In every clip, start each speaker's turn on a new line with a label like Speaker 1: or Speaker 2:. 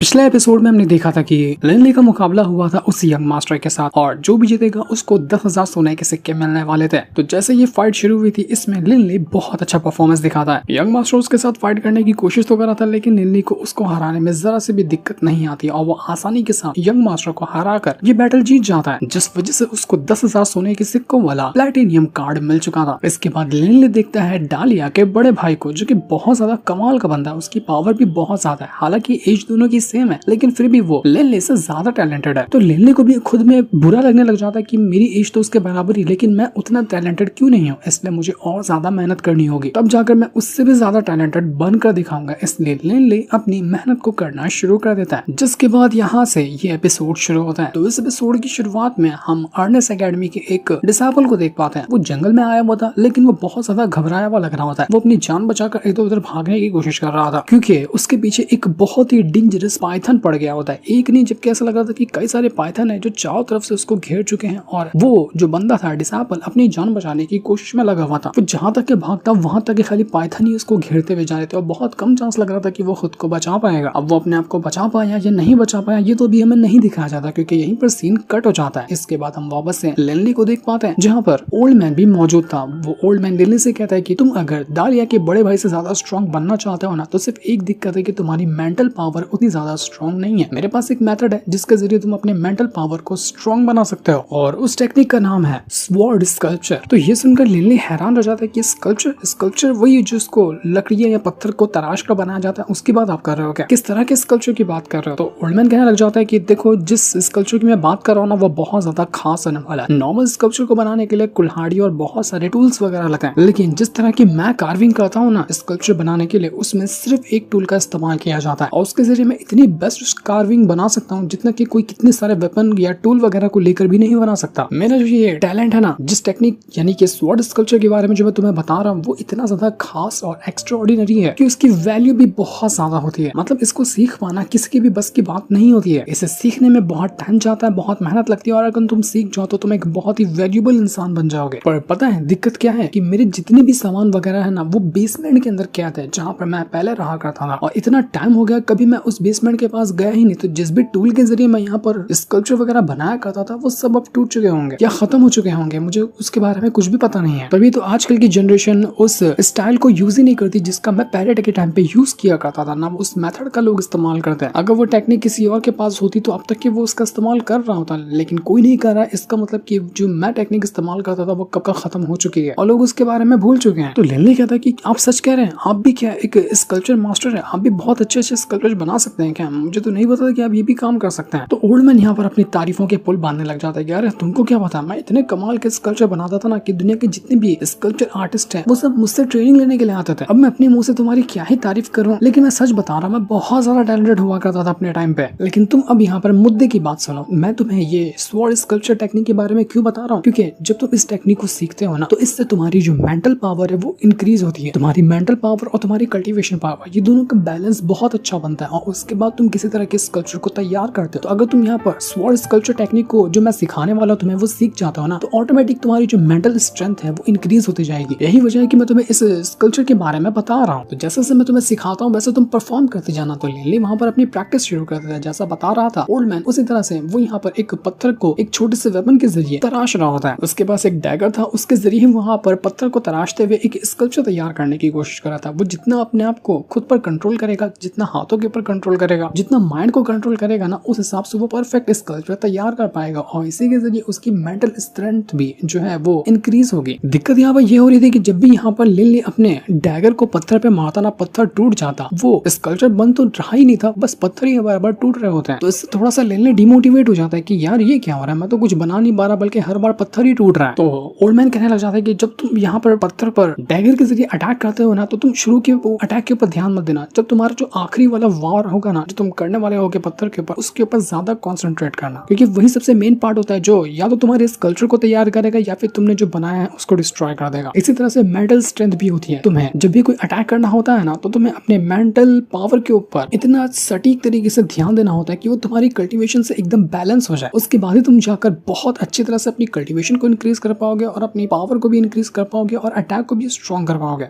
Speaker 1: पिछले एपिसोड में हमने देखा था कि लिनली का मुकाबला हुआ था उस यंग मास्टर के साथ और जो भी जीतेगा उसको 10,000 सोने के सिक्के मिलने वाले थे। तो जैसे ये फाइट शुरू हुई थी इसमें लिनली बहुत अच्छा परफॉर्मेंस दिखाता है। यंग मास्टर उसके साथ फाइट करने की कोशिश तो कर रहा था लेकिन लिनली को उसको हराने में जरा से भी दिक्कत नहीं आती और वो आसानी के साथ यंग मास्टर को हरा कर ये बैटल जीत जाता है, जिस वजह से उसको 10,000 सोने के सिक्कों वाला प्लैटिनियम कार्ड मिल चुका था। इसके बाद लिनली देखता है डालिया के बड़े भाई को जो कि बहुत ज्यादा कमाल का बंदा है, उसकी पावर भी बहुत ज्यादा है। हालांकि एज दोनों की सेम है लेकिन फिर भी वो लिनली से ज्यादा टैलेंटेड है। तो लिनली को भी खुद में बुरा लगने लग जाता है कि मेरी एज तो उसके बराबर ही लेकिन मैं उतना टैलेंटेड क्यों नहीं हूँ, इसलिए मुझे और ज्यादा मेहनत करनी होगी, तब जाकर मैं उससे भी ज्यादा टैलेंटेड बनकर दिखाऊंगा। इसलिए लिनली अपनी मेहनत को करना शुरू कर देता है, जिसके बाद यहाँ से ये एपिसोड शुरू होता है। तो इस एपिसोड की शुरुआत में हम अर्नेस्ट एकेडमी के एक डिसाइपल को देख पाते हैं। वो जंगल में आया हुआ था लेकिन वो बहुत ज्यादा घबराया हुआ लग रहा होता है। वो अपनी जान बचाकर इधर उधर भागने की कोशिश कर रहा था क्योंकि उसके पीछे एक बहुत ही डेंजरस पाइथन पड़ गया होता है। एक नहीं जबकि ऐसा लग रहा था कि कई सारे पाइथन है जो चारों तरफ से उसको घेर चुके हैं और वो जो बंदा था डिसाइपल अपनी जान बचाने की कोशिश में लगा हुआ था। वो जहां तक भागता वहां तक खाली पाइथन ही उसको घेरते हुए जा रहे थे और बहुत कम चांस लग रहा था कि वो खुद को बचा पाएगा। अब वो अपने आप को बचा पाया या नहीं बचा पाया ये तो अभी हमें नहीं दिखाया जाता क्योंकि यहीं पर सीन कट हो जाता है। इसके बाद हम वापस से लिनली को देख पाते हैं जहाँ पर ओल्ड मैन भी मौजूद था। वो ओल्ड मैन लिनली से कहता है कि तुम अगर डालिया के बड़े भाई से ज्यादा स्ट्रॉन्ग बनना चाहते हो ना तो सिर्फ एक दिक्कत है कि तुम्हारी मेंटल पावर उतनी ज्यादा स्ट्रॉन्ग नहीं है। मेरे पास एक मेथड है जिसके जरिए तुम अपने मेंटल पावर को स्ट्रॉन्ग बना सकते हो और उस टेक्निक का नाम है स्वॉर्ड स्कल्पचर। तो ये सुनकर लिनली हैरान रह जाता है कि स्कल्पचर वही जिसको लकड़ियां या पत्थर को तराश कर बनाया जाता है, उसकी बात आप कर रहे हो क्या? किस तरह के स्कल्पचर की बात कर रहे हो? तो ओल्डमैन कहने लग जाता है कि देखो जिस स्कल्पचर की मैं बात कर रहा हूँ ना वो बहुत ज्यादा खास होने वाला है। नॉर्मल स्कल्पचर को बनाने के लिए कुल्हाड़ी और बहुत सारे टूल्स वगैरह लगते हैं लेकिन जिस तरह की मैं कार्विंग करता हूँ ना स्कल्पचर बनाने के लिए उसमें सिर्फ एक टूल का इस्तेमाल किया जाता है और उसके जरिए मैं इतनी बेस्ट कार्विंग बना सकता हूँ जितना कि कोई कितने सारे वेपन या टूल वगैरह को लेकर भी नहीं बना सकता। मेरा जो ये टैलेंट है ना जिस टेक्निक यानी कि स्वॉर्ड स्कल्पचर के बारे में जो मैं तुम्हें बता रहा हूँ वो इतना ज्यादा खास और एक्स्ट्राऑर्डिनरी है कि उसकी वैल्यू भी बहुत ज्यादा होती है। मतलब इसको सीख पाना किसी की भी बस की बात नहीं होती है। इसे सीखने में बहुत टाइम जाता है, बहुत मेहनत लगती है और अगर तुम सीख जाओ तो तुम एक बहुत ही वैल्यूएबल इंसान बन जाओगे। पर पता है दिक्कत क्या है कि मेरे जितने भी सामान वगैरह है ना वो बेसमेंट के अंदर कैद है जहाँ पर मैं पहले रहा करता था और इतना टाइम हो गया कभी मैं उस बेसमेंट के पास गया ही नहीं। तो जिस भी टूल के जरिए मैं यहाँ पर स्कल्पचर वगैरह बनाया करता था वो सब अब टूट चुके होंगे या खत्म हो चुके होंगे, मुझे उसके बारे में कुछ भी पता नहीं है। तभी तो आजकल की जनरेशन उस स्टाइल को यूज ही नहीं करती जिसका मैं पहले के टाइम पे यूज किया करता था ना, उस मेथड का लोग इस्तेमाल करते हैं। अगर वो टेक्निक किसी और के पास होती तो अब तक कि वो उसका इस्तेमाल कर रहा होता लेकिन कोई नहीं कर रहा है। इसका मतलब कि जो मैं टेक्निक इस्तेमाल करता था वो कब का खत्म हो चुकी है और लोग उसके बारे में भूल चुके हैं। तो लिनली कहता है कि आप सच कह रहे हैं, आप भी क्या एक स्कल्पचर मास्टर है, आप भी बहुत अच्छे स्कल्पचर बना सकते हैं क्या? मुझे तो नहीं पता कि आप ये भी काम कर सकते हैं। तो ओल्डमैन यहाँ पर अपनी तारीफों के पुल बांधने लग जाता है कि यार तुमको क्या पता, मैं इतने कमाल के स्कल्पचर बनाता था ना कि दुनिया के जितने भी स्कल्पचर आर्टिस्ट हैं वो सब मुझसे ट्रेनिंग लेने के लिए आते थे। अब मैं अपने मुंह से तुम्हारी क्या ही तारीफ करूं, लेकिन मैं सच बता रहा हूं मैं बहुत ज्यादा टैलेंटेड हुआ करता था अपने टाइम पे। लेकिन तुम अब यहाँ पर मुद्दे की बात सुनो, मैं तुम्हें ये स्वॉर्ड स्कल्पचर टेक्निक के बारे में क्यों बता रहा हूँ क्योंकि जब तुम इस टेक्निक को सीखते हो ना तो इससे तुम्हारी जो मेंटल पावर है वो इंक्रीज होती है। तुम्हारी मेंटल पावर और तुम्हारी कल्टीवेशन पावर ये दोनों का बैलेंस बहुत अच्छा बनता है और उसके बाद तुम किसी तरह के स्कल्पचर को तैयार करते हो। तो अगर तुम यहाँ पर स्वॉर्ड स्कल्पचर टेक्निक को जो मैं सिखाने वाला हूं तुम्हें वो सीख जाता हो ना तो ऑटोमेटिक तुम्हारी जो मेंटल स्ट्रेंथ है वो इंक्रीज होती जाएगी। यही वजह है कि मैं तुम्हें इस स्कल्पचर के बारे में बता रहा हूँ। तो जैसे जैसे मैं तुम्हें सिखाता हूँ वैसे तुम परफॉर्म करते जाना। तो लिनली वहाँ पर अपनी प्रैक्टिस शुरू कर देता है जैसा बता रहा था ओल्डमैन, उसी तरह से वो यहाँ पर एक पत्थर को एक छोटे से वेपन के जरिए तराश रहा होता है। उसके पास एक डैगर था, उसके जरिए वहाँ पर पत्थर को तराशते हुए एक स्कल्पचर तैयार करने की कोशिश कर रहा था। वो जितना अपने आप को खुद पर कंट्रोल करेगा, जितना हाथों के ऊपर कंट्रोल करेगा, जितना माइंड को कंट्रोल करेगा ना उस हिसाब से वो परफेक्ट स्कल्पचर तैयार कर पाएगा और इसी के जरिए उसकी मेंटल स्ट्रेंथ भी जो है वो इंक्रीज होगी। दिक्कत यहाँ पर ये हो रही थी कि जब भी यहाँ पर लिनली अपने डैगर को पत्थर पे मारता ना पत्थर टूट जाता, वो स्कल्पचर बन तो रहा ही नहीं था, बस पत्थर ही बार बार टूट रहे होते हैं। तो इससे थोड़ा सा लिनली डिमोटिवेट हो जाता है कि यार ये क्या हो रहा है, मैं तो कुछ बना नहीं पा रहा बल्कि हर बार पत्थर ही टूट रहा है। तो ओल्डमैन कहने लग जाता है कि जब तुम यहाँ पर पत्थर पर डैगर के जरिए अटैक करते हो ना तो तुम शुरू के अटैक के ऊपर ध्यान मत देना, जब तुम्हारा जो आखिरी वाला वार होगा ना जो तुम करने वाले होगे पत्थर के ऊपर उसके ऊपर ज्यादा कॉन्सेंट्रेट करना क्योंकि वही सबसे मेन पार्ट होता है जो या तो तुम्हारे स्कल्पचर को तैयार करेगा या फिर तुमने जो बनाया है उसको डिस्ट्रॉय कर देगा। इसी तरह से मेंटल स्ट्रेंथ भी होती है। तुम्हें जब भी कोई अटैक करना होता है ना तो तुम्हें अपने मेंटल पावर के ऊपर इतना सटीक तरीके से ध्यान देना होता है कि वो तुम्हारी कल्टीवेशन से एकदम बैलेंस हो जाए। उसके बाद ही तुम जाकर बहुत अच्छी तरह से अपनी कल्टीवेशन को इंक्रीज कर पाओगे और अपनी पावर को भी इंक्रीज कर पाओगे और अटैक को भी स्ट्रॉन्ग कर पाओगे।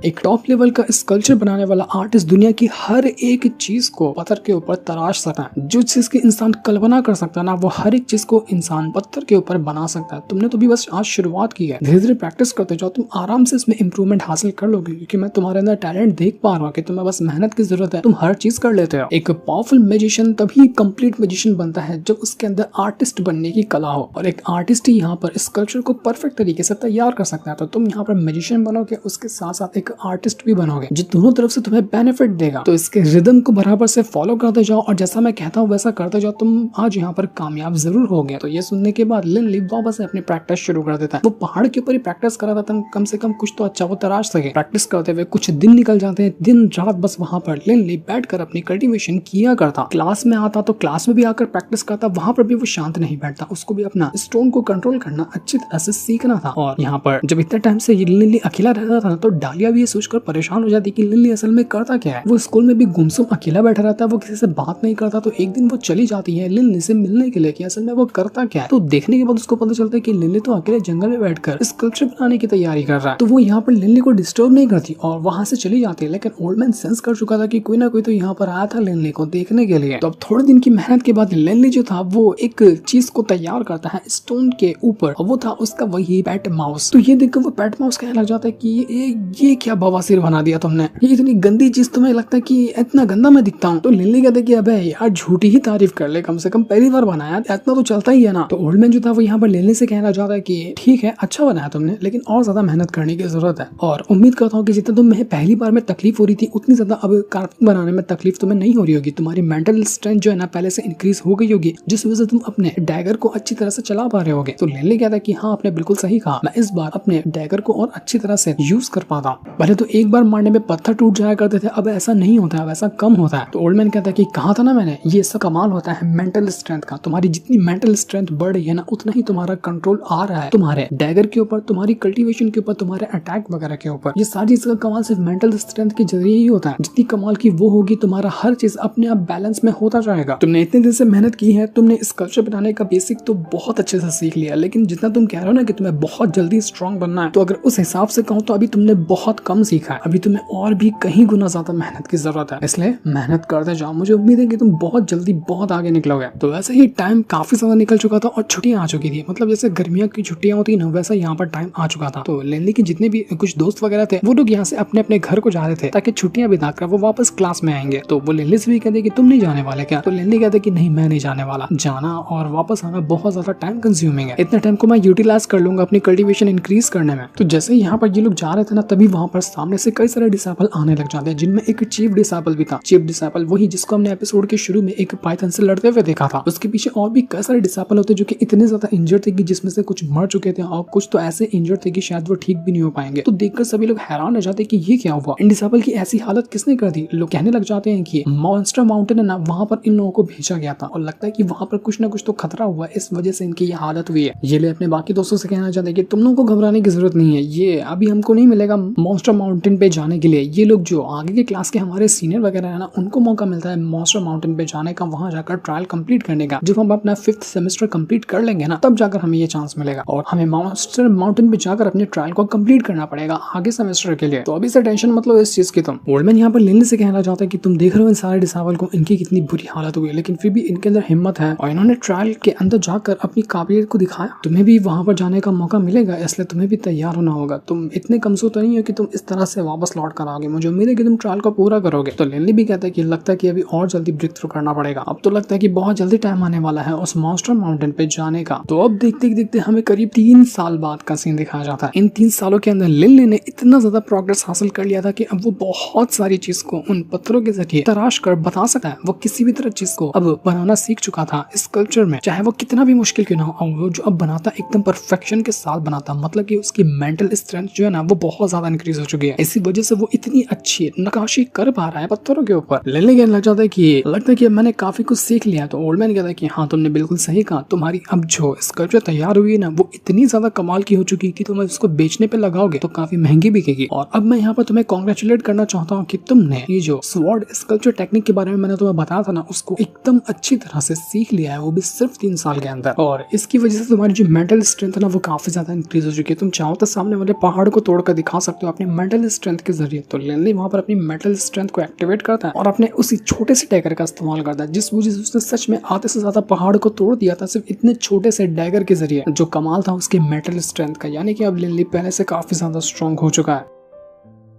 Speaker 1: एक टॉप लेवल का स्कल्पचर बनाने वाला आर्टिस्ट दुनिया की हर एक चीज को पत्थर के ऊपर तराश सकता है। जो चीज की इंसान कल्पना कर सकता है ना, वो हर एक चीज को इंसान पत्थर के ऊपर बना सकता है। तुमने तो भी बस आज शुरुआत की है, धीरे धीरे प्रैक्टिस करते जाओ, तुम आराम से इसमें इंप्रूवमेंट हासिल कर लोगे, क्योंकि मैं तुम्हारे अंदर टैलेंट देख पा रहा हूँ कि तुम्हें बस मेहनत की जरूरत है, तुम हर चीज कर लेते हो। एक पावरफुल मैजिशियन तभी कंप्लीट मैजिशियन बनता है जब उसके अंदर आर्टिस्ट बनने की कला हो, और एक आर्टिस्ट ही यहाँ पर इस कल्चर को परफेक्ट तरीके से तैयार कर सकता है। तो तुम यहाँ पर मैजिशियन बनोगे, उसके साथ साथ एक आर्टिस्ट भी बनोगे, जो दोनों तरफ से तुम्हें बेनिफिट देगा। तो इसके रिदम को बराबर से फॉलो करते जाओ, और जैसा मैं कहता हूँ वैसा करते जाओ, तुम आज यहाँ पर कामयाब जरूर होगे। तो ये सुनने के बाद लिन ली वापस से अपनी प्रैक्टिस शुरू कर देता है। वो पहाड़ के ऊपर ही प्रैक्टिस कर रहा था, कम से कम कुछ तो अच्छा वो तराश सके। प्रैक्टिस करते हुए कुछ दिन निकल जाते हैं, दिन रात बस वहां पर लिन ली बैठकर अपनी कल्टीवेशन किया करता। क्लास में आता तो क्लास में भी आकर प्रैक्टिस करता, वहां पर भी वो शांत नहीं बैठता, उसको भी अपना स्टोन को कंट्रोल करना अच्छी तरह से सीखना था। और यहाँ पर जब इतने टाइम से लिन ली अकेला रहता था, तो डालिया भी ये सोचकर परेशान हो जाती कि लिन ली असल में करता क्या है। वो स्कूल में भी गुमसुम अकेला बैठा रहता है, वो किसी से बात नहीं करता। तो एक दिन वो चली जाती है लिन ली से मिलने के लिए कि असल में वो करता क्या है। तो देखने के बाद उसको पता चलता है कि लिन ली तो अकेले जंगल में बैठकर स्कल्पचर बनाने की तैयारी कर रहा है। तो वो यहाँ पर लिन ली को डिस्टर्ब नहीं करती और वहां से चली जाती है। लेकिन ओल्ड मैन सेंस कर चुका था कि कोई ना कोई तो यहाँ पर आया था लिन ली को देखने के लिए। तो अब थोड़े दिन की मेहनत के बाद लिन ली जो था वो एक चीज को तैयार करता है स्टोन के ऊपर, और वो था उसका वही पेट माउस। तो ये देखकर वो पेट माउस कहने लग जाता है कि ये क्या बवासीर बना दिया तुमने, ये इतनी गंदी चीज, तुम्हें लगता है कि इतना गंदा मैं दिखता हूँ। तो लिन ली कहता है कि अबे यार झूठी ही तारीफ कर ले, कम से कम पहली बार बनाया, इतना तो चलता ही है ना। तो ओल्ड मैन जो था वो यहाँ पर लिन ली से कहना चाहता है कि ठीक है अच्छा बनाया तुमने, लेकिन और ज्यादा मेहनत करने की जरूरत है, और उम्मीद करता हूँ कि जितना तुम्हें पहली बार में तकलीफ हो रही थी उतनी ज्यादा अब कार्विंग बनाने में तकलीफ तुम्हें नहीं हो रही होगी। तुम्हारी मेंटल स्ट्रेंथ जो है ना पहले से इंक्रीज हो गई होगी, जिस वजह से तुम अपने डैगर को अच्छी तरह से चला पा रहे होगे। तो लिन ली कहता है कि हाँ आपने बिल्कुल सही कहा, मैं इस बार अपने डैगर को और अच्छी तरह से यूज कर पाता हूँ। पहले तो एक बार मारने में पत्थर टूट जाया करते थे, अब ऐसा नहीं होता है, अब ऐसा कम होता है। तो ओल्ड मैन कहता है कि कहा था ना मैंने, ये सब कमाल होता है मेंटल स्ट्रेंथ का। तुम्हारी जितनी मेंटल स्ट्रेंथ बढ़ रही है ना, उतना ही तुम्हारा कंट्रोल आ रहा है तुम्हारे डैगर के ऊपर, तुम्हारी कल्टीवेशन के ऊपर, तुम्हारे अटैक वगैरह के ऊपर। ये सारी चीज का कमाल सिर्फ मेंटल स्ट्रेंथ के जरिए ही होता है। जितनी कमाल की वो होगी, तुम्हारा हर चीज अपने आप बैलेंस में होता जाएगा। तुमने इतने दिन से मेहनत की है, तुमने स्कल्पचर बनाने का बेसिक तो बहुत अच्छे से सीख लिया, लेकिन जितना तुम कह रहे हो ना कि तुम्हें बहुत जल्दी स्ट्रॉन्ग बनना है, तो अगर उस हिसाब से कहूँ तो अभी तुमने बहुत कम सीखा है। अभी तुम्हें और भी कहीं गुना ज्यादा मेहनत की जरूरत है, इसलिए मेहनत करते जाओ। मुझे उम्मीद है कि तुम बहुत जल्दी बहुत आगे निकलोगे। तो वैसे ही टाइम काफी ज्यादा निकल चुका था और छुट्टियां आ चुकी थी, मतलब जैसे गर्मियों की छुट्टियां होती है ना, वैसा यहाँ पर टाइम आ चुका था। तो लिन ली के जितने भी कुछ दोस्त वगैरह थे वो लोग यहाँ से अपने अपने घर को जा रहे थे ताकि छुट्टियां बिताकर वो वापस क्लास में आएंगे। तो वो लिन ली से भी कहते कि तुम नहीं जाने वाले क्या? तो लिन ली कहते कि नहीं मैं नहीं जाने वाला, जाना और वापस आना बहुत ज्यादा टाइम कंज्यूमिंग है, इतने टाइम को मैं यूटिलाइज कर लूंगा अपनी कल्टीवेशन इंक्रीज करने में। तो जैसे यहाँ पर ये लोग जा रहे थे ना, तभी वहाँ पर सामने से कई सारे डिसाइपल आने लग जाते हैं, जिनमें एक चीफ डिसाइपल भी था। चीफ डिसाइपल वही जिसको हमने एपिसोड के शुरू में एक पाइथन से लड़ते हुए देखा था। उसके पीछे और भी कई सारे डिसाइपल होते जो कि इतने ज्यादा इंजर्ड थे कि जिसमें से कुछ मर चुके थे और कुछ तो ऐसे इंजर्ड थे कि शायद वो ठीक भी नहीं हो पाएंगे। तो देखकर सभी लोग हैरान हो जाते कि ये क्या हुआ, इन डिसाइपल की ऐसी हालत किसने कर दी। लोग कहने लग जाते हैं कि मॉन्स्टर माउंटेन है ना, वहाँ पर इन लोगों को भेजा गया था और लगता है कि वहाँ पर कुछ ना कुछ तो खतरा हुआ, इस वजह से इनकी ये हालत हुई है। ये ले अपने बाकी दोस्तों से कहना चाहते हैं कि तुम लोगों को घबराने की जरूरत नहीं है, ये अभी हमको नहीं मिलेगा मॉन्स्टर माउंटेन पे जाने के लिए। ये लोग जो आगे के क्लास के हमारे सीनियर वगैरह है ना, उनको मौका मिलता है मॉन्स्टर माउंटेन पे जाने का, वहाँ जाकर ट्रायल कंप्लीट करने का। जब हम अपना 5th सेमेस्टर कंप्लीट कर लेंगे ना, तब जाकर हमें ये चांस मिलेगा और हमें मॉन्स्टर माउंटेन पे जाकर अपने ट्रायल को कंप्लीट करना पड़ेगा आगे सेमेस्टर के लिए। तो अभी से टेंशन मतलब इस चीज की। तुम ओल्ड मैन यहाँ पर लिन ली से कहना चाहता है कि तुम देख रहे हो इन सारे डिसाइपल को, इनकी कितनी बुरी हालत हुई है, लेकिन फिर भी इनके अंदर हिम्मत है और इन्होंने ट्रायल के अंदर जाकर अपनी काबिलियत को दिखाया। तुम्हें भी वहां पर जाने का मौका मिलेगा, इसलिए तुम्हें भी तैयार होना होगा। तुम इतने कमजोर तो नहीं हो कि तुम इस तरह से वापस लौट कर आओगे, मुझे उम्मीद है कि तुम ट्रायल को पूरा करोगे। तो लिन ली भी कहता है कि लगता है कि अभी और जल्दी ब्रेक थ्रू करना पड़ेगा, अब तो लगता है कि बहुत जल्दी टाइम आने वाला है उस मॉन्स्टर माउंटेन पे जाने का। तो अब देखते देखते हमें करीब 3 साल बाद का सीन दिखाया जाता है। इन 3 सालों के अंदर लिन ली ने इतना ज्यादा प्रोग्रेस हासिल कर लिया था कि अब वो बहुत सारी चीज को उन पत्थरों के जरिए तराश कर बता सकता है। वो किसी भी तरह चीज को अब बनाना सीख चुका था इस कल्चर में, चाहे वो कितना भी मुश्किल क्यों ना हो। वो जो अब बनाता एकदम परफेक्शन के साथ बनाता, मतलब कि उसकी मेंटल स्ट्रेंथ जो है ना वो बहुत ज्यादा इंक्रीज हो चुकी है। इसी वजह से वो इतनी अच्छी नक्काशी कर पा रहा है पत्थरों के ऊपर। लिन ली कहने लग जाता है कि लगता है कि मैंने काफी कुछ सीख लिया। तो ओल्ड मैन कहता है कि हाँ तुमने बिल्कुल सही कहा, तुम्हारी अब जो स्कल्पचर तैयार हुई है ना, वो इतनी ज्यादा कमाल की हो चुकी है कि तुम इसको बेचने पे लगाओगे तो काफी महंगी बिकेगी। और अब मैं यहाँ पर तुम्हें कॉन्ग्रेचुलेट करना चाहता हूँ कि तुमने ये जो स्वॉर्ड स्कल्पचर टेक्निक के बारे में मैंने तुम्हें बताया था ना, उसको एकदम अच्छी तरह से सीख लिया है, वो भी सिर्फ 3 साल के अंदर। और इसकी वजह से तुम्हारी जो मेंटल स्ट्रेंथ है ना, वो काफी ज्यादा इंक्रीज हो चुकी है। तुम चाहो तो सामने वाले पहाड़ को तोड़कर दिखा सकते हो अपनी मेंटल स्ट्रेंथ के जरिए। तो लिनली वहाँ पर अपनी मेंटल स्ट्रेंथ को एक्टिवेट करता है और अपने उसी छोटे से डैगर का इस्तेमाल करता है, जिस वजह से उसने सच में आधे से ज्यादा पहाड़ को तोड़ दिया था सिर्फ इतने छोटे से डैगर के जरिए। जो कमाल था उसके मेंटल स्ट्रेंथ का, यानी कि अब लिनली पहले से काफी ज्यादा स्ट्रॉन्ग हो चुका है।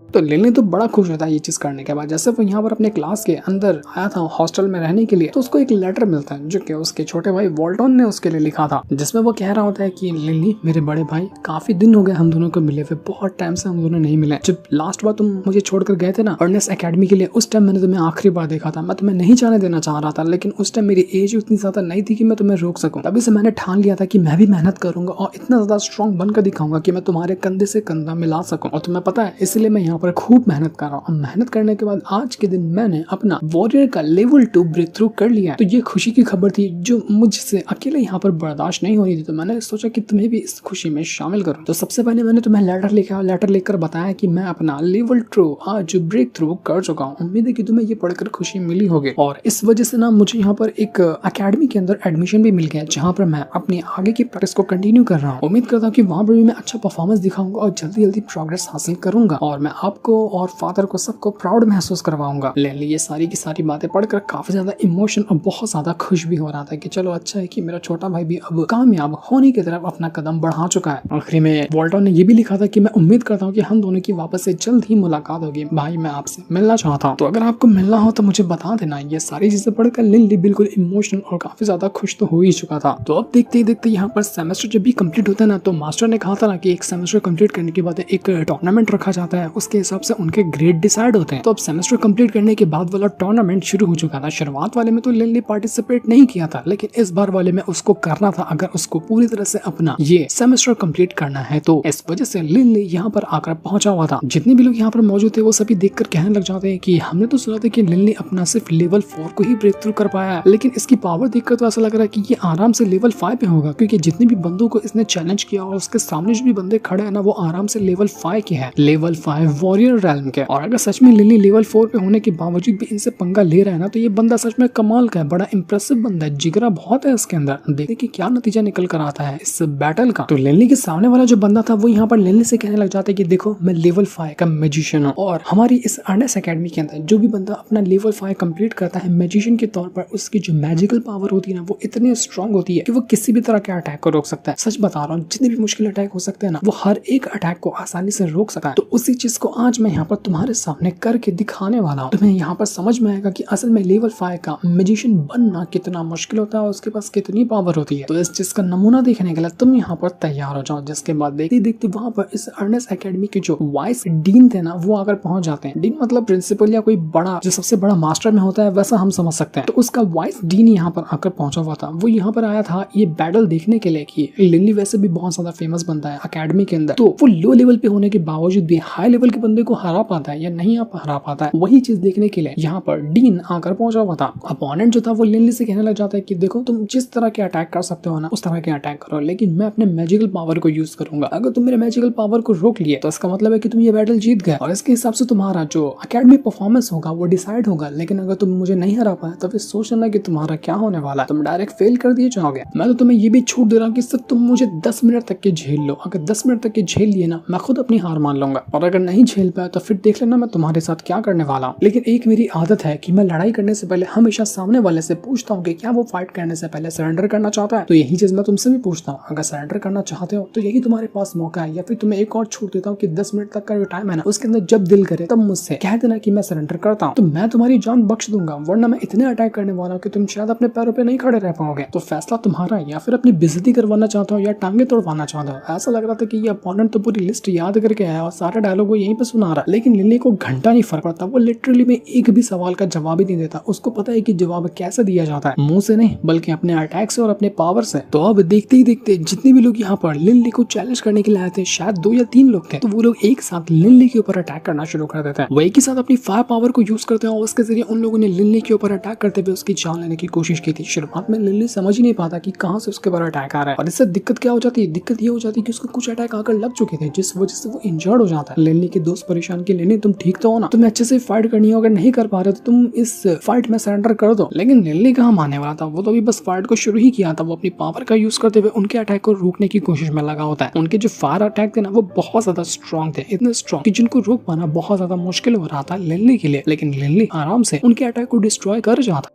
Speaker 1: तो लिनली तो बड़ा खुश होता है ये चीज करने के बाद। जैसे वो यहाँ पर अपने क्लास के अंदर आया था हॉस्टल में रहने के लिए, तो उसको एक लेटर मिलता है जो कि उसके छोटे भाई वॉल्टन ने उसके लिए लिखा था, जिसमें वो कह रहा होता है कि लिनली मेरे बड़े भाई, काफी दिन हो गए हम दोनों को मिले हुए, बहुत टाइम से हम दोनों नहीं मिले। जब लास्ट बार तुम मुझे छोड़कर गए थे ना अर्नेस्ट एकेडमी के लिए, उस टाइम मैंने तुम्हें आखिरी बार देखा था। मैं तुम्हें नहीं जाने देना चाह रहा था, लेकिन उस टाइम मेरी एज उतनी ज्यादा नहीं थी कि मैं तुम्हें रोक सकूं। तभी से मैंने ठान लिया था कि मैं भी मेहनत करूंगा और इतना ज्यादा स्ट्रॉन्ग बनकर दिखाऊंगा कि मैं तुम्हारे कंधे से कंधा मिला सकूं। और तुम्हें पता है इसलिए मैं यहाँ पर खूब मेहनत कर रहा हूँ। मेहनत करने के बाद आज के दिन मैंने अपना वॉरियर का लेवल 2 ब्रेक थ्रू कर लिया है। तो ये खुशी की खबर थी जो मुझसे अकेले यहाँ पर बर्दाश्त नहीं हो रही थी, तो मैंने सोचा कि तुम्हें भी इस खुशी में शामिल करूँ। तो सबसे पहले मैंने तुम्हें लेटर लिखा और लेटर लिखकर बताया कि मैं अपना लेवल 2 आज ब्रेक थ्रू कर चुका हूँ। उम्मीद है कि तुम्हें ये पढ़कर खुशी मिली होगी। और इस वजह से ना मुझे यहाँ पर एक अकेडमी के अंदर एडमिशन भी मिल गया, जहाँ पर मैं अपनी आगे की प्रैक्टिस को कंटिन्यू कर रहा हूँ। उम्मीद करता हूँ कि वहाँ पर भी मैं अच्छा परफॉर्मेंस दिखाऊंगा और जल्दी जल्दी प्रोग्रेस हासिल करूंगा और मैं आपको और फादर को सबको प्राउड महसूस करवाऊंगा। लिनली ये सारी की सारी बातें पढ़कर काफी ज्यादा इमोशन और बहुत ज्यादा खुश भी हो रहा था कि चलो अच्छा है कि मेरा छोटा भाई भी अब कामयाब होने की तरफ अपना कदम बढ़ा चुका है। आखिरी में वॉल्टन ने ये भी लिखा था कि मैं उम्मीद करता हूँ कि हम दोनों की वापस से जल्द ही मुलाकात होगी। भाई मैं आपसे मिलना चाहता हूँ, तो अगर आपको मिलना हो तो मुझे बता देना। ये सारी चीजें पढ़कर लिनली बिल्कुल इमोशनल और काफी ज्यादा खुश तो हो ही चुका था। तो अब देखते ही देखते यहाँ पर सेमेस्टर जब भी कंप्लीट होता है ना, तो मास्टर ने कहा था ना कि एक सेमेस्टर कंप्लीट करने के बाद एक टूर्नामेंट रखा जाता है, उसके हिसाब से उनके ग्रेड डिसाइड होते हैं। तो अब सेमेस्टर कंप्लीट करने के बाद वाला टूर्नामेंट शुरू हो चुका था। शुरुआत वाले में तो लिनली पार्टिसिपेट नहीं किया था, लेकिन इस बार वाले में उसको करना था अगर उसको पूरी तरह से अपना ये सेमेस्टर कंप्लीट करना है। तो इस वजह से लिनली यहाँ पर आकर पहुंचा हुआ था। जितने भी लोग यहाँ पर मौजूद थे वो सभी देखकर कहने लग जाते हैं कि हमने तो सुना था कि लिनली अपना सिर्फ लेवल 4 को ही ब्रेक थ्रू कर पाया है, लेकिन इसकी पावर देखकर तो ऐसा लग रहा है कि ये आराम से लेवल 5 पे होगा, क्योंकि जितने भी बंदों को इसने चैलेंज किया और उसके सामने जो भी बंदे खड़े हैं ना, वो आराम से लेवल 5 के हैं, लेवल 5 वॉरियर रैल्म के। और अगर सच में लिनली लेवल 4 पे होने के बावजूद भी इनसे पंगा ले रहा है ना, तो ये बंदा सच में कमाल का है, बड़ा इंप्रेसिव बंदा है, जिगरा बहुत है इसके अंदर। देखते कि क्या नतीजा निकल कर आता है इस बैटल का। तो लिनली के सामने वाला जो बंदा था वो यहाँ पर लिनली से कहने लग जाता है कि देखो मैं लेवल 5 का मैजिशियन हूँ, और हमारी इस अर्नेस्ट एकेडमी के अंदर जो भी बंदा अपना लेवल 5 कंप्लीट करता है मैजिशियन के तौर पर, उसकी जो मैजिकल पावर होती है ना, वो इतनी स्ट्रॉन्ग होती है कि वो किसी भी तरह के अटैक को रोक सकता है। सच बता रहा हूँ, जितने भी मुश्किल अटैक हो सकते हैं ना, वो हर एक अटैक को आसानी से रोक सकता है। तो उसी चीज को आज मैं यहाँ पर तुम्हारे सामने करके दिखाने वाला हूँ। तुम्हें यहाँ पर समझ में आएगा कि असल में लेवल 5 का मैजिशियन बनना कितना मुश्किल होता है और उसके पास कितनी पावर होती है। तो इस चीज का नमूना देखने के लिए तुम यहाँ पर तैयार हो जाओ। जिसके बाद देखते देखते वहाँ पर इस अर्नेस्ट एकेडमी के जो वाइस डीन थे ना, वो आकर पहुंच जाते हैं। डीन मतलब प्रिंसिपल या कोई बड़ा जो सबसे बड़ा मास्टर में होता है, वैसा हम समझ सकते हैं। तो उसका वाइस डीन यहाँ पर आकर पहुंचा हुआ था। वो यहाँ पर आया था ये बैटल देखने के लिए कि लिनली वैसे भी बहुत ज्यादा फेमस बनता है अकेडमी के अंदर, तो वो लो लेवल पे होने के बावजूद भी हाई लेवल के बंदे को हरा पाता है या नहीं हरा पाता है। वही चीज देखने के लिए यहाँ पर डीन आकर पहुंचा हुआ था। अपोनेंट जो था वो लिनली से कहने लग जाता है कि देखो तुम जिस तरह के अटैक कर सकते हो ना, उस तरह के अटैक करो, लेकिन मैं अपने मैजिकल पावर को यूज करूंगा। अगर तुम मेरे मैजिकल पावर को रोक लिए तो इसका मतलब है कि तुम ये बैटल जीत गए, और इसके हिसाब से तुम्हारा जो अकेडमी परफॉर्मेंस होगा वो डिसाइड होगा। लेकिन अगर तुम मुझे नहीं हरा पाए तो फिर सोच लेना कि तुम्हारा क्या होने वाला है, तुम डायरेक्ट फेल कर दिए जाओगे। मैं तो तुम्हें ये भी छूट दे रहा हूँ कि सिर्फ तुम मुझे 10 मिनट तक के झेल लो। अगर 10 मिनट तक के झेल लिए ना, मैं खुद अपनी हार मान लूंगा, और अगर नहीं झेल पाया तो फिर देख लेना मैं तुम्हारे साथ क्या करने वाला हूँ। लेकिन एक मेरी आदत है कि मैं लड़ाई करने से पहले हमेशा सामने वाले से पूछता हूँ कि क्या वो फाइट करने से पहले सरेंडर करना चाहता है। तो यही चीज मैं तुमसे भी पूछता हूँ, अगर सरेंडर करना चाहते हो तो यही तुम्हारे पास मौका है, या फिर तुम्हें एक और छूट देता हूँ कि 10 मिनट तक का जो टाइम है ना, उसके अंदर जब दिल करे तब मुझसे कह देना कि मैं सरेंडर करता हूँ, तो मैं तुम्हारी जान बख्श दूंगा, वरना मैं इतने अटैक करने वाला हूँ कि तुम शायद अपने पैरों पे नहीं खड़े रह पाओगे। तो फैसला तुम्हारा, या फिर अपनी बेइज्जती करवाना चाहता हो या टांगे तोड़वाना चाहता हो। ऐसा लग रहा था कि ये अपोनेंट तो पूरी लिस्ट याद करके आया और सारे डायलॉग वो यहीं पे सुना रहा, लेकिन लिनली को घंटा नहीं फर्क पड़ता। वो लिटरली में एक भी सवाल का जवाब ही नहीं देता। उसको पता है कि जवाब कैसे दिया जाता है, मुंह से नहीं बल्कि अपने अटैक से और अपने पावर से। तो अब देखते ही देखते जितने भी लोग यहाँ पर लिनली को चैलेंज करने के लिए आए थे, शायद 2 या 3 लोग थे, तो वो लोग एक साथ लिनली के ऊपर अटैक करना शुरू कर देते हैं। वो एक ही साथ अपनी फायर पावर को यूज करते हैं और उसके जरिए उन लोगों ने लिनली के ऊपर अटैक करते हुए उसकी जान लेने की कोशिश की थी। शुरुआत में लिनली समझ ही नहीं पाता कि कहां से उसके ऊपर अटैक आ रहा है, और इससे दिक्कत क्या हो जाती है, दिक्कत ये हो जाती है कि उसको कुछ अटैक आकर लग चुके थे, जिस वजह से वो इंजर्ड हो जाता है। लिनली के दोस्त परेशान की लेनी तुम ठीक तो हो ना, तुम्हें अच्छे से फाइट करनी हो, अगर नहीं कर पा रहे तो तुम इस फाइट में सरेंडर कर दो। लेकिन लिनली कहाँ मानने वाला था, वो तो अभी बस फाइट को शुरू ही किया था। वो अपनी पावर का यूज करते हुए उनके अटैक को रोकने की कोशिश में लगा होता है। उनके जो फायर अटैक थे ना वो बहुत ज्यादा स्ट्रॉन्ग थे, इतने स्ट्रॉन्ग कि जिनको रोक पाना बहुत ज्यादा मुश्किल हो रहा था लिनली के लिए। लेकिन लिनली आराम से उनके अटैक को डिस्ट्रॉय कर जाता।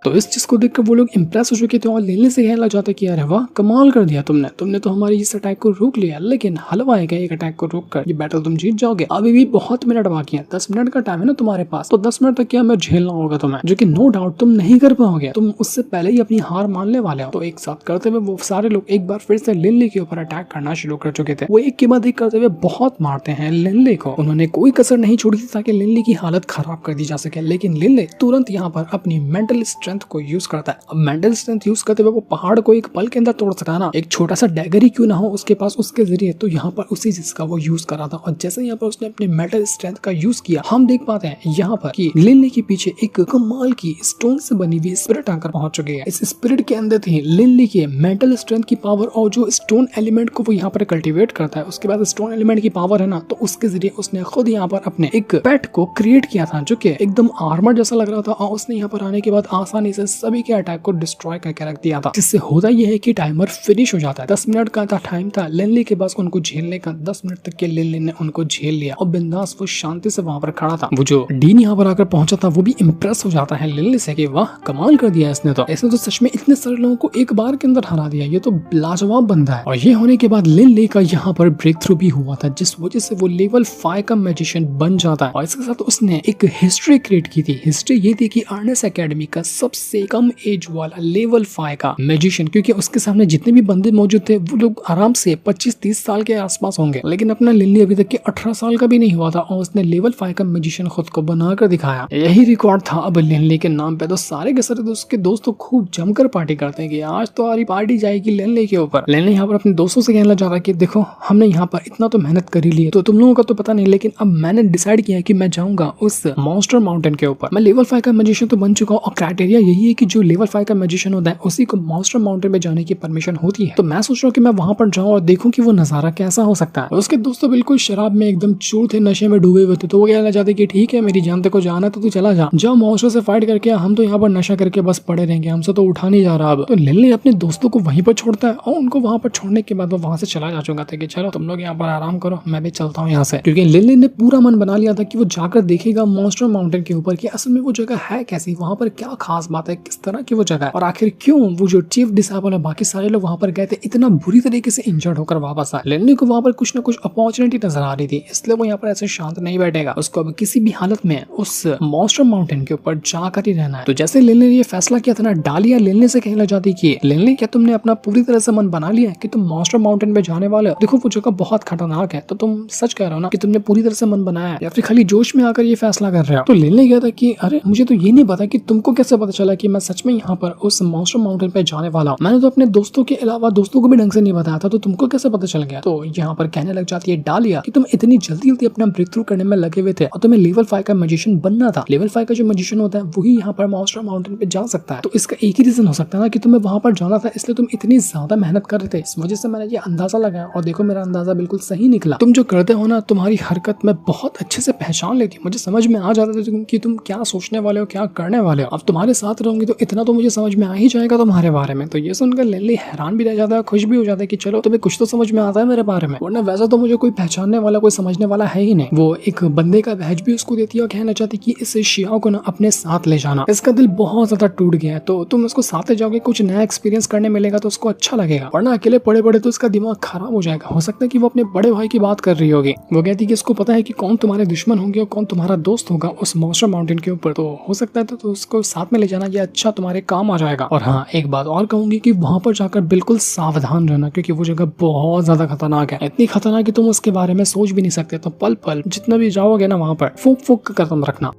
Speaker 1: तो इस चीज को देखकर वो लोग इंप्रेस हो चुके थे और लिनली से कहने लग जाते कि अरे वाह कमाल कर दिया तुमने तो हमारी इस अटैक को रोक लिया। लेकिन हलवा है क्या, एक अटैक को रोक कर ये बैटल तुम जीत जाओगे? अभी भी बहुत मिनट बाकी है, 10 मिनट का टाइम है ना तुम्हारे पास, तो 10 मिनट तक क्या मैं झेलना होगा तुम्हें, जो कि नो डाउट तुम नहीं कर पाओगे। तुम उससे पहले ही अपनी हार मानने वाले हो। तो एक साथ करते हुए वो सारे लोग एक बार फिर से लिनली के ऊपर अटैक करना शुरू कर चुके थे। वो एक के बाद एक करते हुए बहुत मारते हैं लिनली को। उन्होंने कोई कसर नहीं छोड़ी थी ताकि लिनली की हालत खराब कर दी जा सके। लेकिन लिनली तुरंत यहाँ पर अपनी मेंटल स्ट्रेंथ को यूज करता है। अब मेंटल स्ट्रेंथ यूज करते हुए वो पहाड़ को एक पल के अंदर तोड़ सकता है ना, एक छोटा सा डैगर ही क्यों ना हो उसके पास, उसके जरिए। तो यहाँ पर उसी चीज का वो यूज कर रहा था। और जैसे यहाँ पर उसने अपने मेंटल स्ट्रेंथ का यूज किया, हम देख पाते हैं यहाँ पर कि लिनली के पीछे एक कमाल की स्टोन से बनी हुई स्पिरिट आकर पहुंच चुकी है। इस स्पिरिट के अंदर थी लिनली के मेंटल स्ट्रेंथ की पावर, और जो स्टोन एलिमेंट को वो यहाँ पर कल्टिवेट करता है, उसके बाद स्टोन एलिमेंट की पावर है ना, तो उसके जरिए उसने खुद यहाँ पर अपने एक पेट को क्रिएट किया था जो कि एकदम आर्मर जैसा लग रहा था। और उसने यहाँ पर आने के बाद आसानी से सभी के अटैक को डिस्ट्रॉय करके रख दिया था। जिससे होता यह है कि टाइमर फिनिश हो जाता है। 10 मिनट का टाइम था लिनली के पास उनको झेलने का। 10 मिनट तक के लिनली ने उनको झेल लिया और बिंदास वो शांति से वहां पर खड़ा था। वो जो डीन यहाँ पर आकर पहुंचा था वो भी इम्प्रेस हो जाता है लिनली से कि वाह कमाल कर दिया इसने तो सच में इतने सारे लोगों को एक बार के अंदर हरा दिया, ये तो लाजवाब बंदा है। और ये होने के बाद लिनली का यहाँ पर ब्रेक थ्रू भी हुआ था, जिस वजह से वो लेवल 5 का मैजिशियन बन जाता है। और इसके साथ उसने एक हिस्ट्री क्रिएट की थी। हिस्ट्री ये थी कि अर्नेस्ट एकेडमी का सबसे कम एज वाला लेवल 5 का मैजिशियन, क्योंकि उसके सामने जितने भी बंदे मौजूद थे वो लोग आराम से 25-30 साल के आसपास होंगे। लेकिन अपना लिनली अभी तक के 18 साल का भी नहीं हुआ था और उसने लेवल 5 का मैजिशियन खुद को बनाकर दिखाया। यही रिकॉर्ड था अब लिनली के नाम पे। तो सारे के सारे उसके दोस्त खूब जमकर पार्टी करते हैं कि आज तो हमारी पार्टी जाएगी लिनली के ऊपर। लिनली यहाँ पर अपने दोस्तों से कहने लग जाता है कि देखो हमने यहाँ पर इतना तो मेहनत कर ही ली है, तो तुम लोगों का तो पता नहीं, लेकिन अब मैंने डिसाइड किया है कि मैं जाऊंगा उस मॉन्स्टर माउंटेन के ऊपर। मैं लेवल 5 का मैजिशियन तो बन चुका हूँ और क्राइटेरिया यही है कि जो लेवल 5 का मैजिशियन होता है उसी को मॉन्स्टर माउंटेन में जाने की परमिशन होती है। तो मैं सोच रहा हूँ कि मैं वहां पर जाऊँ और देखूं कि वो नजारा कैसा हो सकता है। उसके दोस्तों बिल्कुल शराब में एकदम चूर थे, नशे में डूबे हुए थे। तो वो कहना चाहते कि ठीक है मेरी जान को जाना तो तू चला जा, जाओ मॉन्स्टर से फाइट करके, हम तो यहाँ पर नशा करके बस पड़े रहेंगे, हमसे तो उठा नहीं जा रहा। अब तो लिनली अपने दोस्तों को वहीं पर छोड़ता है और उनको वहां पर छोड़ने के बाद वो वहां से चला जा चुका था कि चलो तुम लोग यहाँ पर आराम करो, मैं भी चलता हूँ यहाँ से। क्योंकि लिनली ने पूरा मन बना लिया था कि वो जाकर देखेगा मॉन्स्टर माउंटेन के ऊपर कि असल में वो जगह है कैसी, वहां पर क्या खास बात है, किस तरह की वो जगह है, और आखिर क्यों वो जो चीफ डिसेबल है बाकी सारे लोग वहां पर गए थे इतना बुरी तरीके से इंजर्ड होकर वापस आए। लिनली को वहां पर कुछ ना कुछ अपॉर्चुनिटी नजर आ रही थी, इसलिए वो यहाँ पर ऐसे शांत नहीं बैठेगा। उसको अब किसी भी हालत में उस मॉन्स्टर माउंटेन के ऊपर जाकर ही रहना है। तो जैसे लिनली ने ये फैसला किया था ना, डालिया लिनली से कहने लग जाती कि लिनली क्या तुमने अपना पूरी तरह से मन बना लिया है कि तुम मॉन्स्टर माउंटेन पे जाने वाले हो? देखो वो जगह बहुत खतरनाक है, तो तुम सच कह रहे हो ना कि तुमने पूरी तरह से मन बनाया है या फिर खाली जोश में आकर ये फैसला कर रहे हो? तो लिनली कहता कि अरे मुझे तो ये नहीं पता कि तुमको कैसे पता चला कि मैं सच में यहाँ पर उस मॉन्स्टर माउंटेन पे जाने वाला हूँ। मैंने तो अपने दोस्तों के अलावा दोस्तों को भी ढंग से नहीं बताया था, तो तुमको कैसे पता चल गया? तो यहाँ पर कहने लग जाती है डालिया कि तुम इतनी जल्दी जल्दी अपना ब्रेक थ्रू करने में लगे हुए थे और तुम्हें लेवल 5 का मैजिशियन बनना था। लेवल 5 का जो मैजिशियन होता है वही यहाँ पर मॉन्स्टर माउंटेन पे जा सकता है। तो इसका एक ही रीजन हो सकता है ना कि तुम्हें वहां पर जाना था, इसलिए तुम इतनी ज्यादा मेहनत कर रहे थे। इस वजह से मैंने ये अंदाजा लगाया और देखो मेरा अंदाजा बिल्कुल सही निकला। तुम जो करते हो ना, तुम्हारी हरकत में बहुत अच्छे से पहचान लेती हूँ, मुझे समझ में आ जाता था कि तुम क्या सोचने वाले हो, क्या करने वाले हो। अब तुम्हारे साथ रहूंगी तो इतना तो मुझे समझ में आ ही जाएगा तुम्हारे बारे में। तो ये सुनकर लिनली हैरान भी रह जाता है, खुश भी हो जाता है कि चलो तुम्हें कुछ तो समझ में आता है मेरे बारे में, वरना वैसा तो मुझे कोई पहचानने वाला कोई समझने वाला है ही नहीं। वो एक बंदे का बैज भी उसको देती है और कहना चाहती कि इस शिया को ना अपने साथ ले जाना। इसका दिल बहुत ज्यादा टूट गया है, तो तुम उसको साथ ले जाओगे, कुछ नया एक्सपीरियंस करने मिलेगा तो उसको अच्छा लगेगा, वरना अकेले पड़े पड़े तो उसका दिमाग खराब हो जाएगा। हो सकता है कि वो अपने बड़े भाई की बात कर रही होगी। वो कहती है कि इसको पता है कि कौन तुम्हारे दुश्मन होंगे और कौन तुम्हारा दोस्त होगा उस मॉन्स्टर माउंटेन के ऊपर, तो हो सकता है तो उसको साथ में ले जाना, ये अच्छा तुम्हारे काम आ जाएगा। और हाँ, एक बात और कहूंगी कि वहां पर जाकर बिल्कुल सावधान रहना, क्योंकि वो जगह बहुत ज्यादा खतरनाक है, इतनी खतरनाक कि तुम उसके बारे में सोच भी नहीं सकते। तो पल पल जितना भी जाओगे ना वहां पर फूक फूक का कदम रखना।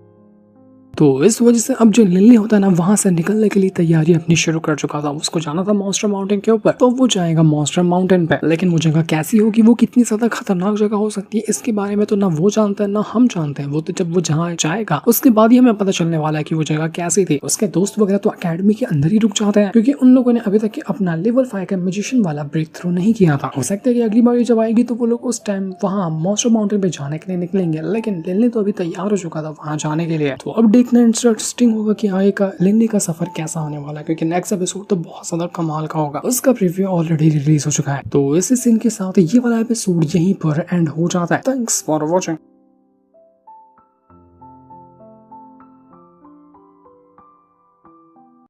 Speaker 1: तो इस वजह से अब जो लिनली होता है ना वहाँ से निकलने के लिए तैयारी अपनी शुरू कर चुका था। उसको जाना था मॉन्स्टर माउंटेन के ऊपर, तो वो जाएगा मॉन्स्टर माउंटेन पे। लेकिन वो जगह कैसी होगी, वो कितनी ज्यादा खतरनाक जगह हो सकती है, इसके बारे में तो ना वो जानता है ना हम जानते हैं। वो तो जब वो जहाँ जाएगा उसके बाद ही हमें पता चलने वाला है कि वो जगह कैसी थी। उसके दोस्त वगैरह तो अकेडमी के अंदर ही रुक जाते हैं क्योंकि उन लोगों ने अभी तक अपना लेवल 5 का मैजिशियन वाला ब्रेक थ्रू नहीं किया था। हो सकता है कि अगली बार जब आएगी तो वो लोग उस टाइम वहाँ मॉन्स्टर माउंटेन पे जाने के लिए निकलेंगे। लेकिन लिनली तो अभी तैयार हो चुका था वहाँ जाने के लिए। तो अब देखना इंटरेस्टिंग होगा कि आगे का लिनली का सफर कैसा होने वाला है, क्योंकि नेक्स्ट एपिसोड तो बहुत ज्यादा कमाल का होगा। उसका प्रीव्यू ऑलरेडी रिलीज हो चुका है। तो इसी सीन के साथ ये वाला एपिसोड यहीं पर एंड हो जाता है। Thanks for watching.